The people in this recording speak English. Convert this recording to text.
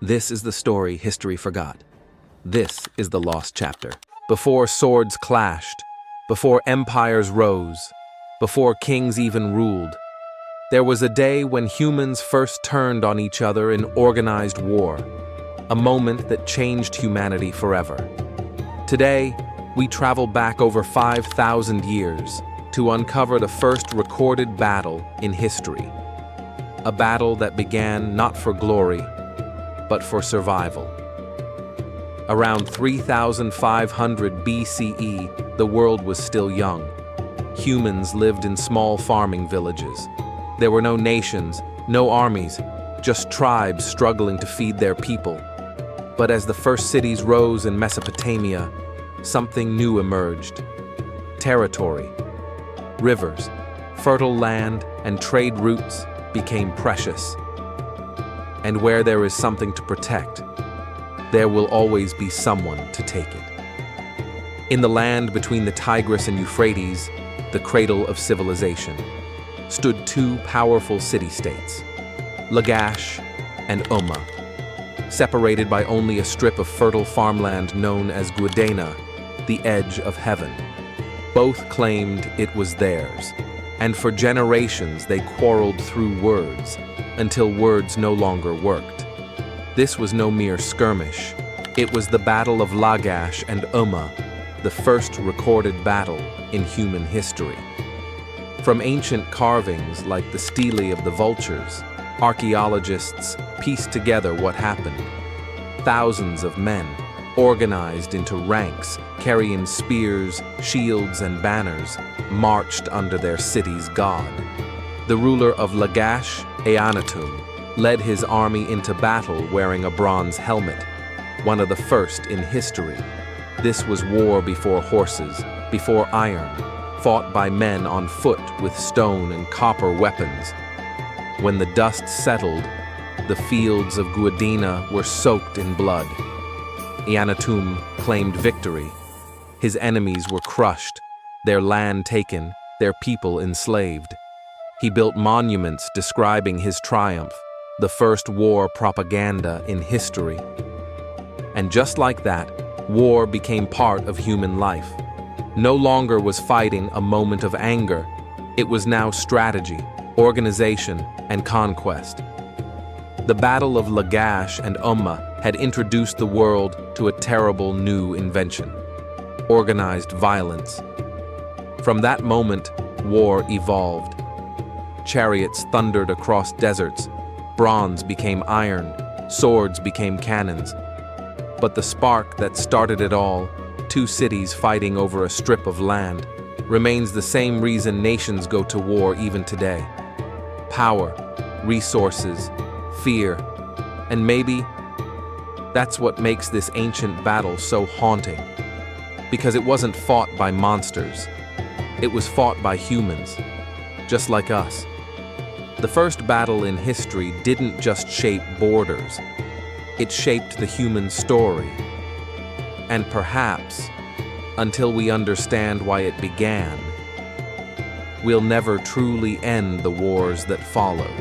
This is the story history forgot. This is the lost chapter. Before swords clashed, before empires rose, before kings even ruled, there was a day when humans first turned on each other in organized war, a moment that changed humanity forever. Today, we travel back over 5,000 years to uncover the first recorded battle in history. A battle that began not for glory, but for survival. Around 3,500 BCE, the world was still young. Humans lived in small farming villages. There were no nations, no armies, just tribes struggling to feed their people. But as the first cities rose in Mesopotamia, something new emerged. Territory, rivers, fertile land, and trade routes became precious. And where there is something to protect, there will always be someone to take it. In the land between the Tigris and Euphrates, the cradle of civilization, stood two powerful city-states, Lagash and Umma, separated by only a strip of fertile farmland known as Guadana, the edge of heaven. Both claimed it was theirs, and for generations they quarreled through words, until words no longer worked. This was no mere skirmish. It was the Battle of Lagash and Umma, the first recorded battle in human history. From ancient carvings like the stelae of the vultures, archaeologists pieced together what happened. Thousands of men, organized into ranks, carrying spears, shields, and banners, marched under their city's god. The ruler of Lagash, led his army into battle wearing a bronze helmet, one of the first in history. This was war before horses, before iron, fought by men on foot with stone and copper weapons. When the dust settled, the fields of Guadana were soaked in blood. Eannatum claimed victory. His enemies were crushed, their land taken, their people enslaved. He built monuments describing his triumph, the first war propaganda in history. And just like that, war became part of human life. No longer was fighting a moment of anger. It was now strategy, organization, and conquest. The Battle of Lagash and Umma had introduced the world to a terrible new invention: organized violence. From that moment, war evolved. Chariots thundered across deserts, bronze became iron, swords became cannons. But the spark that started it all, two cities fighting over a strip of land, remains the same reason nations go to war even today. Power, resources, fear, and maybe that's what makes this ancient battle so haunting. Because it wasn't fought by monsters, it was fought by humans, just like us. The first battle in history didn't just shape borders, it shaped the human story. And perhaps, until we understand why it began, we'll never truly end the wars that followed.